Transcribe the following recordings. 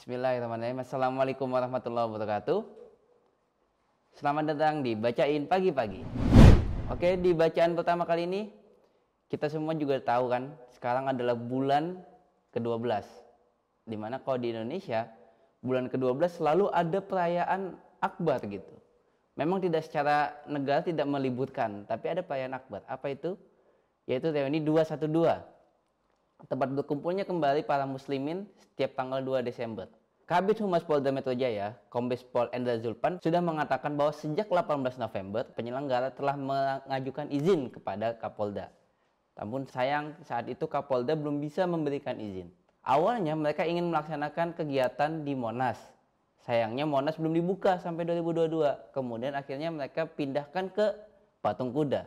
Bismillahirrahmanirrahim. Assalamualaikum warahmatullahi wabarakatuh. Selamat datang di Bacain Pagi-Pagi. Oke, di bacaan pertama kali ini kita semua juga tahu kan, sekarang adalah bulan ke-12. Dimana kalau di Indonesia, bulan ke-12 selalu ada perayaan akbar gitu. Memang tidak secara negara tidak meliburkan, tapi ada perayaan akbar. Apa itu? Yaitu reuni 212. Tempat berkumpulnya kembali para muslimin setiap tanggal 2 Desember. Kabid Humas Polda Metro Jaya, Kombes Pol Endra Zulpan, sudah mengatakan bahwa sejak 18 November, penyelenggara telah mengajukan izin kepada Kapolda. Namun sayang saat itu Kapolda belum bisa memberikan izin. Awalnya mereka ingin melaksanakan kegiatan di Monas. Sayangnya Monas belum dibuka sampai 2022. Kemudian akhirnya mereka pindahkan ke Patung Kuda.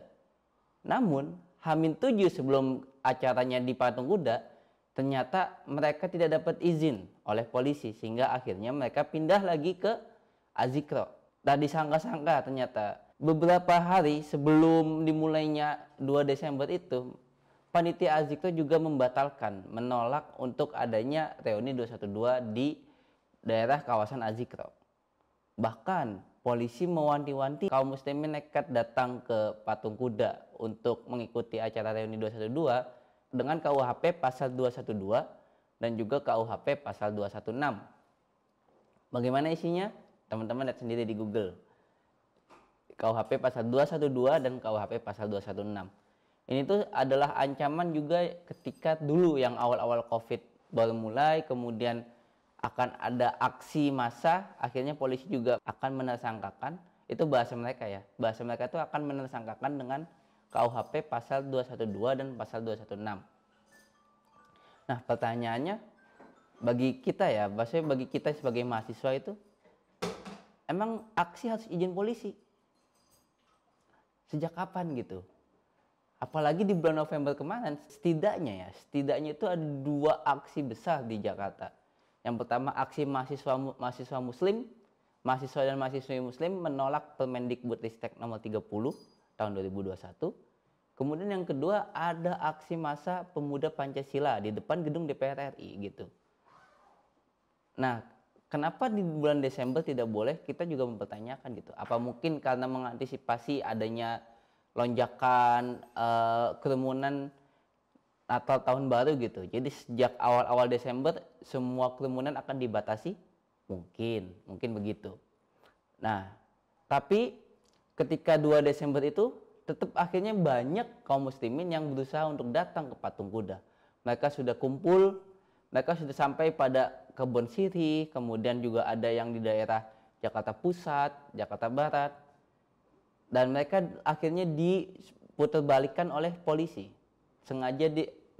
Namun, H-7 sebelum acaranya di Patung Kuda, ternyata mereka tidak dapat izin oleh polisi sehingga akhirnya mereka pindah lagi ke Azikro. Tak disangka-sangka ternyata beberapa hari sebelum dimulainya 2 Desember itu, panitia Azikro juga membatalkan, menolak untuk adanya reuni 212 di daerah kawasan Azikro. Bahkan polisi mewanti-wanti kaum muslimin nekat datang ke Patung Kuda untuk mengikuti acara reuni 212 dengan KUHP pasal 212 dan juga KUHP pasal 216. Bagaimana isinya? Teman-teman lihat sendiri di Google. KUHP pasal 212 dan KUHP pasal 216. Ini tuh adalah ancaman juga ketika dulu yang awal-awal Covid baru mulai, kemudian akan ada aksi massa, akhirnya polisi juga akan menersangkakan, itu bahasa mereka ya, bahasa mereka itu akan menersangkakan dengan KUHP pasal 212 dan pasal 216. Nah pertanyaannya, bagi kita ya, maksudnya bagi kita sebagai mahasiswa itu, emang aksi harus izin polisi? Sejak kapan gitu? Apalagi di bulan November kemarin, setidaknya itu ada 2 aksi besar di Jakarta. Yang pertama aksi mahasiswa muslim, mahasiswa dan mahasiswi muslim menolak Permendikbudristek nomor 30 tahun 2021. Kemudian yang kedua ada aksi massa pemuda Pancasila di depan gedung DPR RI gitu. Nah, kenapa di bulan Desember tidak boleh? Kita juga mempertanyakan gitu. Apa mungkin karena mengantisipasi adanya lonjakan kerumunan Natal tahun baru gitu. Jadi sejak awal-awal Desember semua kerumunan akan dibatasi? Mungkin begitu. Nah, tapi ketika 2 Desember itu tetap akhirnya banyak kaum muslimin yang berusaha untuk datang ke Patung Kuda. Mereka sudah kumpul, mereka sudah sampai pada Kebon Sirih, kemudian juga ada yang di daerah Jakarta Pusat, Jakarta Barat. Dan mereka akhirnya diputarbalikkan oleh polisi. Sengaja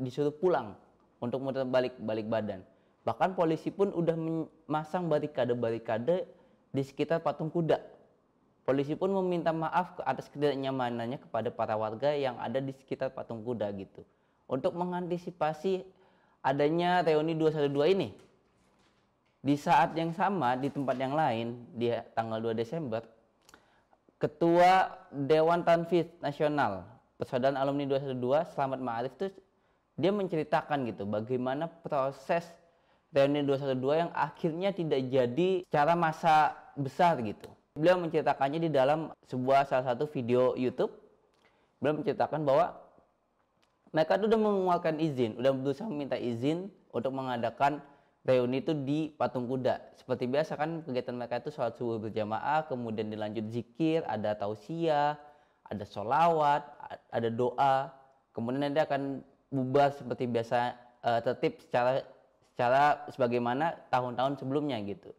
disuruh pulang untuk muter balik badan. Bahkan polisi pun udah memasang barikade di sekitar Patung Kuda. Polisi pun meminta maaf atas ketidaknyamanannya kepada para warga yang ada di sekitar Patung Kuda gitu. Untuk mengantisipasi adanya reuni 212 ini. Di saat yang sama di tempat yang lain di tanggal 2 Desember, Ketua Dewan Tanfiz Nasional Persaudaraan Alumni 212 Slamet Ma'arif itu dia menceritakan gitu bagaimana proses reuni 212 yang akhirnya tidak jadi secara massa besar gitu. Beliau menceritakannya di dalam salah satu video YouTube. Beliau menceritakan bahwa mereka itu sudah mengeluarkan izin, sudah berusaha meminta izin untuk mengadakan reuni itu di Patung Kuda. Seperti biasa kan kegiatan mereka itu sholat subuh berjamaah, kemudian dilanjut zikir, ada tausiah, ada sholawat, ada doa, kemudian nanti akan bubar seperti biasa, tertib secara sebagaimana tahun-tahun sebelumnya gitu.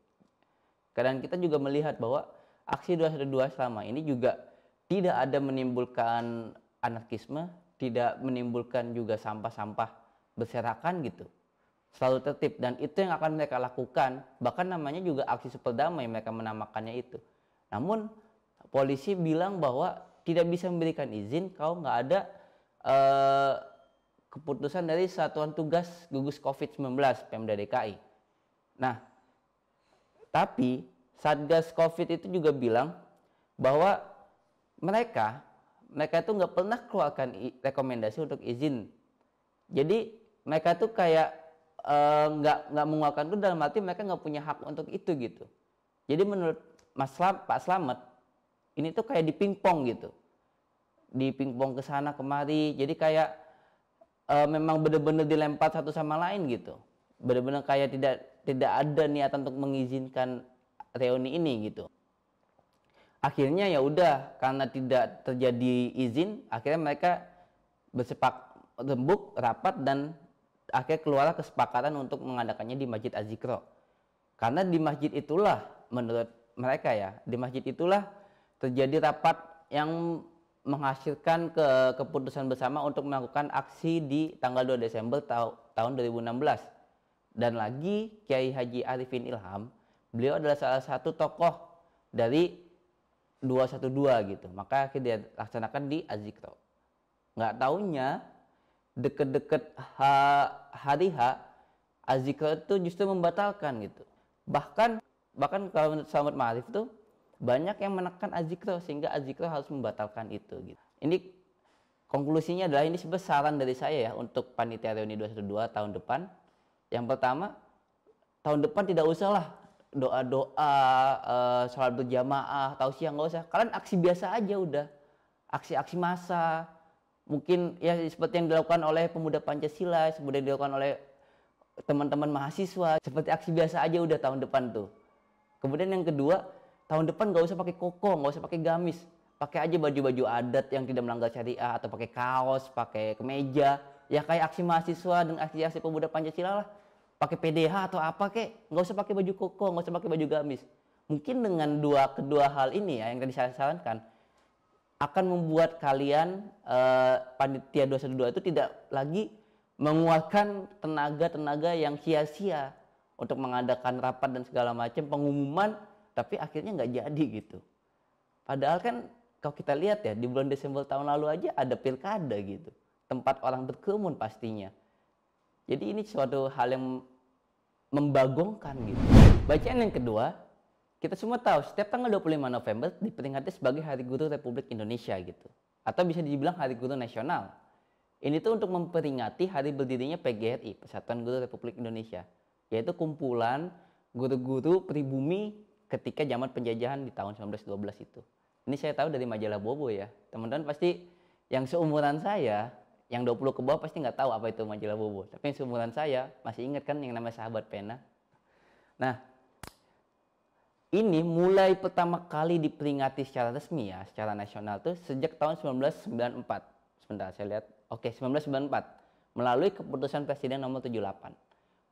Dan kita juga melihat bahwa aksi 212 selama ini juga tidak ada menimbulkan anarkisme, tidak menimbulkan juga sampah-sampah berserakan gitu. Selalu tertib, dan itu yang akan mereka lakukan. Bahkan namanya juga aksi super damai, mereka menamakannya itu. Namun polisi bilang bahwa tidak bisa memberikan izin kalau nggak ada keputusan dari Satuan Tugas Gugus COVID-19 Pemda DKI. Nah, tapi Satgas COVID itu juga bilang bahwa mereka itu nggak pernah keluarkan rekomendasi untuk izin. Jadi mereka tuh kayak nggak mengeluarkan itu dalam arti mereka nggak punya hak untuk itu gitu. Jadi menurut Pak Slamet ini tuh kayak dipingpong gitu, dipingpong ke sana kemari. Jadi kayak memang benar-benar dilempar satu sama lain gitu. Benar-benar kayak tidak ada niatan untuk mengizinkan reuni ini gitu. Akhirnya ya udah, karena tidak terjadi izin, akhirnya mereka rembuk rapat dan akhirnya keluar kesepakatan untuk mengadakannya di Masjid Az-Zikro. Karena di masjid itulah menurut mereka ya, di masjid itulah terjadi rapat yang menghasilkan keputusan bersama untuk melakukan aksi di tanggal 2 Desember tahun 2016. Dan lagi Kiai Haji Arifin Ilham, beliau adalah salah satu tokoh dari 212 gitu. Maka akhirnya dilaksanakan di Az-Zikro. Nggak taunya deket-deket hari H, Az-Zikro itu justru membatalkan gitu. Bahkan kalau menurut Slamet Ma'arif tuh banyak yang menekan Az-Zikro sehingga Az-Zikro harus membatalkan itu gitu. Ini konklusinya adalah ini sebenarnya saran dari saya ya untuk panitia reuni 212 tahun depan. Yang pertama, tahun depan tidak usahlah doa-doa, sholat berjamaah, tausiah, nggak usah. Kalian aksi biasa aja udah, aksi-aksi massa. Mungkin ya seperti yang dilakukan oleh pemuda Pancasila, seperti yang dilakukan oleh teman-teman mahasiswa, seperti aksi biasa aja udah tahun depan tuh. Kemudian yang kedua, tahun depan nggak usah pakai koko, nggak usah pakai gamis, pakai aja baju-baju adat yang tidak melanggar syariah, atau pakai kaos, pakai kemeja, ya kayak aksi mahasiswa dan aksi-aksi pemuda Pancasila lah. Pakai PDH atau apa kek, nggak usah pakai baju koko, nggak usah pakai baju gamis. Mungkin dengan kedua hal ini ya yang tadi saya sarankan akan membuat kalian panitia 212 itu tidak lagi mengeluarkan tenaga yang sia-sia untuk mengadakan rapat dan segala macam pengumuman, tapi akhirnya nggak jadi gitu. Padahal kan kalau kita lihat ya di bulan Desember tahun lalu aja ada pilkada gitu, tempat orang berkerumun pastinya. Jadi ini suatu hal yang membagongkan gitu. Bacaan yang kedua, kita semua tahu setiap tanggal 25 November diperingati sebagai Hari Guru Republik Indonesia gitu. Atau bisa dibilang Hari Guru Nasional. Ini tuh untuk memperingati hari berdirinya PGRI, Persatuan Guru Republik Indonesia. Yaitu kumpulan guru-guru pribumi ketika zaman penjajahan di tahun 1912 itu. Ini saya tahu dari majalah Bobo ya. Teman-teman pasti yang seumuran saya, yang 20 ke bawah pasti nggak tahu apa itu majalah Bobo. Tapi yang seumuran saya masih ingat kan yang namanya Sahabat Pena. Nah, ini mulai pertama kali diperingati secara resmi ya, secara nasional tuh sejak tahun 1994. Sebentar saya lihat. Oke, 1994 melalui keputusan Presiden nomor 78.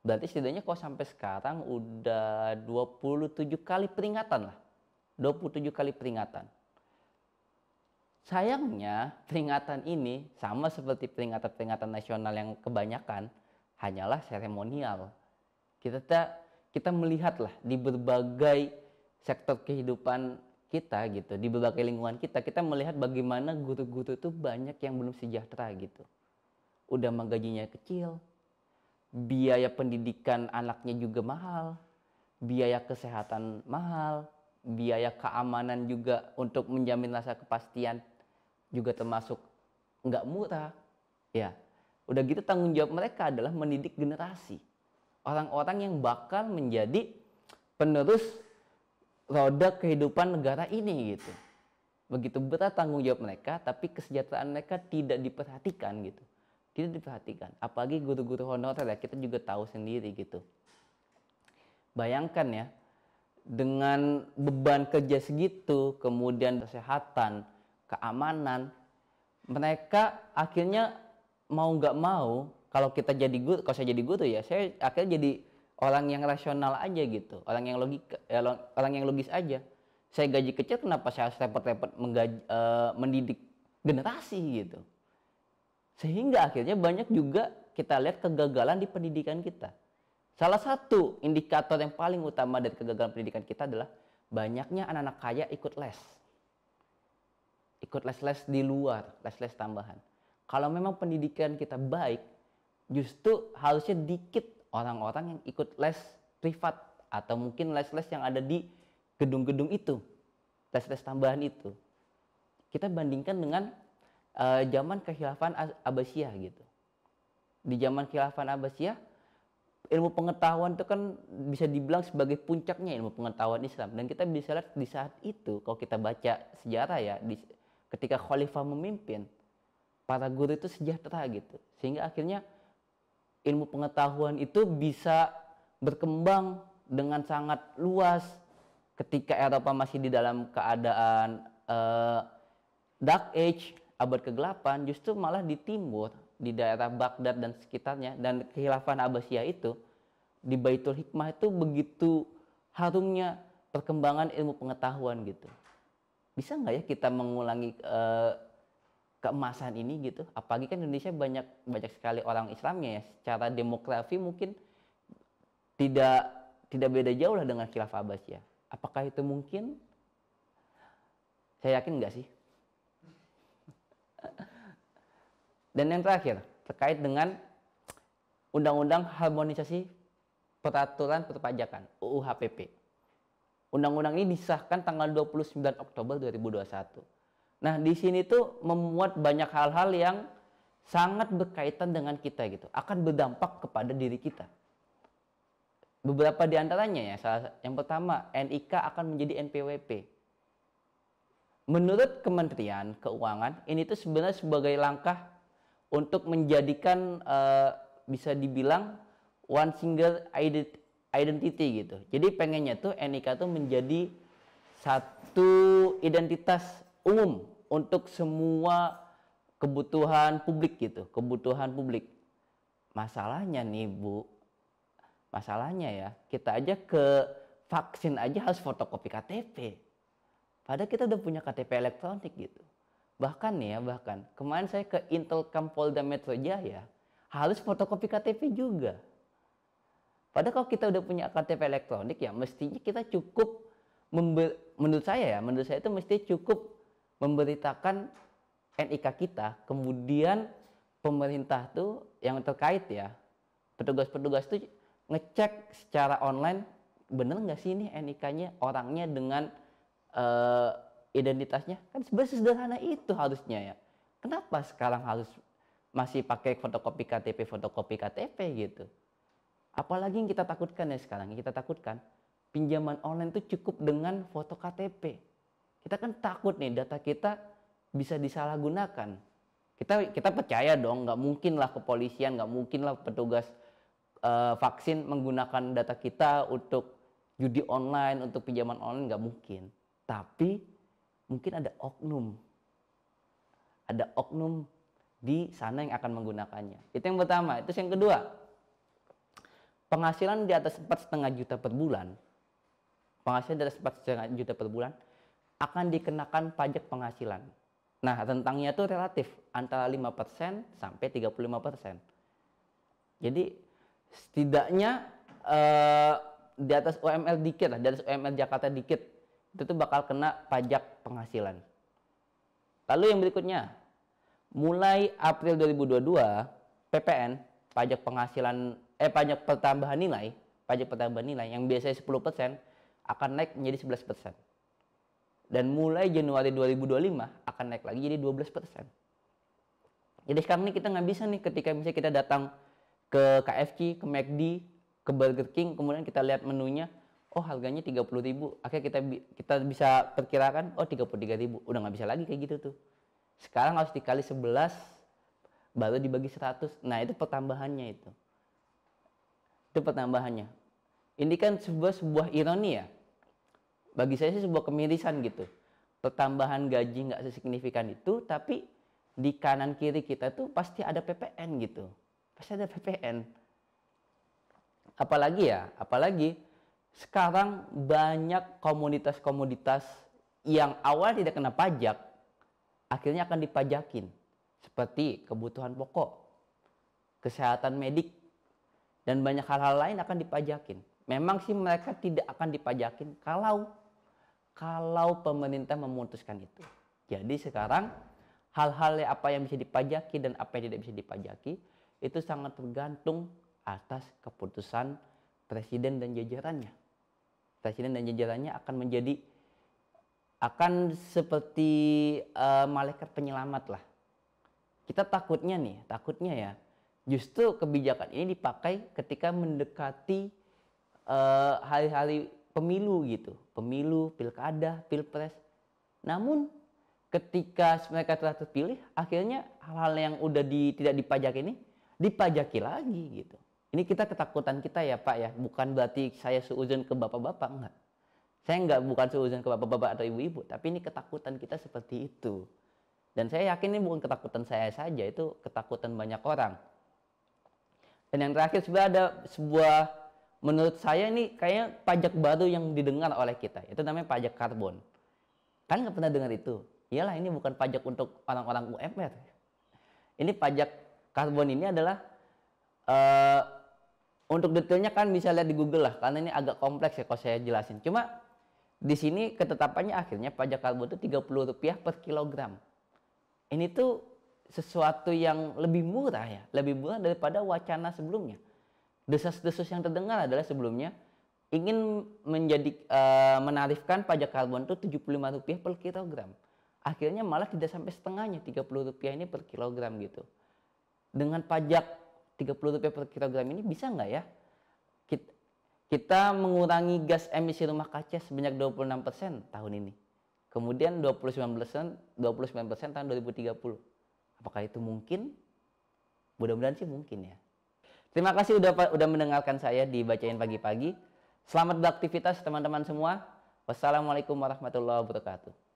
Berarti setidaknya kok sampai sekarang udah 27 kali peringatan lah. 27 kali peringatan. Sayangnya peringatan ini sama seperti peringatan-peringatan nasional yang kebanyakan hanyalah seremonial. Kita melihatlah di berbagai sektor kehidupan kita gitu, di berbagai lingkungan kita melihat bagaimana guru-guru itu banyak yang belum sejahtera gitu. Udah gajinya kecil, biaya pendidikan anaknya juga mahal, biaya kesehatan mahal, biaya keamanan juga untuk menjamin rasa kepastian juga termasuk nggak murah. Ya, udah gitu tanggung jawab mereka adalah mendidik generasi. Orang-orang yang bakal menjadi penerus roda kehidupan negara ini gitu. Begitu berat tanggung jawab mereka, tapi kesejahteraan mereka tidak diperhatikan gitu. Tidak diperhatikan. Apalagi guru-guru honorer ya, kita juga tahu sendiri gitu. Bayangkan ya, dengan beban kerja segitu, kemudian kesehatan, keamanan, mereka akhirnya mau nggak mau, kalau kita jadi guru, kalau saya jadi guru ya, saya akhirnya jadi orang yang rasional aja gitu, orang yang logis aja. Saya gaji kecil, kenapa saya harus repot-repot mendidik generasi gitu? Sehingga akhirnya banyak juga kita lihat kegagalan di pendidikan kita. Salah satu indikator yang paling utama dari kegagalan pendidikan kita adalah banyaknya anak-anak kaya ikut les. Ikut les-les di luar, les-les tambahan. Kalau memang pendidikan kita baik, justru harusnya dikit orang-orang yang ikut les privat atau mungkin les-les yang ada di gedung-gedung itu, les-les tambahan itu. Kita bandingkan dengan zaman kekhilafan Abbasiyah gitu. Di zaman kekhilafan Abbasiyah, ilmu pengetahuan itu kan bisa dibilang sebagai puncaknya ilmu pengetahuan Islam, dan kita bisa lihat di saat itu kalau kita baca sejarah ya, ketika khalifah memimpin, para guru itu sejahtera gitu, sehingga akhirnya ilmu pengetahuan itu bisa berkembang dengan sangat luas. Ketika Eropa masih di dalam keadaan Dark Age, abad kegelapan, justru malah di timur, di daerah Baghdad dan sekitarnya, dan kekhilafan Abbasiyah itu, di Baitul Hikmah itu begitu harumnya perkembangan ilmu pengetahuan gitu. Bisa nggak ya kita mengulangi keemasan ini gitu? Apalagi kan Indonesia banyak sekali orang Islamnya ya, secara demografi mungkin tidak beda jauh lah dengan khilafah Abbasiyah. Apakah itu mungkin? Saya yakin enggak sih. Dan yang terakhir, terkait dengan Undang-Undang Harmonisasi Peraturan Perpajakan, UU HPP. Undang-undang ini disahkan tanggal 29 Oktober 2021. Nah, di sini tuh memuat banyak hal-hal yang sangat berkaitan dengan kita gitu, akan berdampak kepada diri kita. Beberapa di antaranya ya, yang pertama, NIK akan menjadi NPWP. Menurut Kementerian Keuangan, ini tuh sebenarnya sebagai langkah untuk menjadikan bisa dibilang one single identity gitu. Jadi pengennya tuh NIK tuh menjadi satu identitas umum untuk semua kebutuhan publik gitu, kebutuhan publik. Masalahnya nih Bu, masalahnya ya, kita aja ke vaksin aja harus fotokopi KTP. Padahal kita udah punya KTP elektronik gitu. Bahkan nih ya, kemarin saya ke Intelkam Polda Metro Jaya, harus fotokopi KTP juga. Padahal kalau kita udah punya KTP elektronik ya, mestinya kita cukup, menurut saya itu mesti cukup memberitakan NIK kita, kemudian pemerintah tuh yang terkait ya, petugas-petugas tuh ngecek secara online, bener nggak sih ini NIK-nya orangnya dengan identitasnya. Kan sebenarnya sederhana itu harusnya ya. Kenapa sekarang harus masih pakai fotokopi KTP gitu? Apalagi yang kita takutkan ya sekarang, yang kita takutkan pinjaman online itu cukup dengan foto KTP. Kita kan takut nih data kita bisa disalahgunakan. Kita percaya dong, nggak mungkin lah kepolisian, nggak mungkin lah petugas vaksin menggunakan data kita untuk judi online, untuk pinjaman online, nggak mungkin. Tapi mungkin ada oknum di sana yang akan menggunakannya. Itu yang pertama. Itu yang kedua, penghasilan di atas 4,5 juta per bulan, akan dikenakan pajak penghasilan. Nah, rentangnya itu relatif antara 5% sampai 35%. Jadi setidaknya di atas UMR dikit lah, di atas UMR Jakarta dikit, itu tuh bakal kena pajak penghasilan. Lalu yang berikutnya, mulai April 2022, PPN, pajak pertambahan nilai yang biasanya 10% akan naik menjadi 11%. Dan mulai Januari 2025 akan naik lagi jadi 12%. Jadi sekarang ini kita nggak bisa nih, ketika misalnya kita datang ke KFC, ke McD, ke Burger King, kemudian kita lihat menunya, oh harganya 30.000, akhirnya kita bisa perkirakan, oh 33.000, udah nggak bisa lagi kayak gitu tuh. Sekarang harus dikali 11, baru dibagi 100, nah itu pertambahannya itu. Itu pertambahannya. Ini kan sebuah ironi ya. Bagi saya sih sebuah kemirisan gitu. Pertambahan gaji nggak sesignifikan itu, tapi di kanan kiri kita tuh pasti ada PPN gitu. Pasti ada PPN. Apalagi sekarang banyak komoditas-komoditas yang awal tidak kena pajak, akhirnya akan dipajakin. Seperti kebutuhan pokok, kesehatan medik, dan banyak hal-hal lain akan dipajakin. Memang sih mereka tidak akan dipajakin kalau pemerintah memutuskan itu. Jadi sekarang hal-hal apa yang bisa dipajaki dan apa yang tidak bisa dipajaki itu sangat tergantung atas keputusan presiden dan jajarannya. Presiden dan jajarannya akan seperti malaikat penyelamat lah. Kita takutnya ya, Justru kebijakan ini dipakai ketika mendekati hari-hari pemilu gitu, pemilu, pilkada, pilpres. Namun ketika mereka telah terpilih, akhirnya hal-hal yang udah tidak dipajak ini dipajaki lagi gitu. Ini ketakutan kita ya Pak ya, bukan berarti saya seuzon ke bapak-bapak, enggak. Saya bukan seuzon ke bapak-bapak atau ibu-ibu, tapi ini ketakutan kita seperti itu. Dan saya yakin ini bukan ketakutan saya saja, itu ketakutan banyak orang. Dan yang terakhir sebenarnya ada sebuah, menurut saya ini kayaknya pajak baru yang didengar oleh kita, itu namanya pajak karbon. Kan nggak pernah dengar itu. Iyalah, ini bukan pajak untuk orang-orang UMR. Ini pajak karbon ini adalah untuk detailnya kan bisa lihat di Google lah, karena ini agak kompleks ya kalau saya jelasin. Cuma di sini ketetapannya akhirnya pajak karbon itu Rp30 per kilogram. Ini tuh sesuatu yang lebih murah ya, lebih murah daripada wacana sebelumnya. Desas-desus yang terdengar adalah sebelumnya ingin menarifkan pajak karbon itu Rp75 per kilogram. Akhirnya malah tidak sampai setengahnya, Rp30 ini per kilogram gitu. Dengan pajak Rp30 per kilogram ini bisa nggak ya kita mengurangi gas emisi rumah kaca sebanyak 26% tahun ini. Kemudian 29% tahun 2030. Apakah itu mungkin? Mudah-mudahan sih mungkin ya. Terima kasih udah mendengarkan saya di Bacain Pagi-Pagi. Selamat beraktivitas teman-teman semua. Wassalamualaikum warahmatullahi wabarakatuh.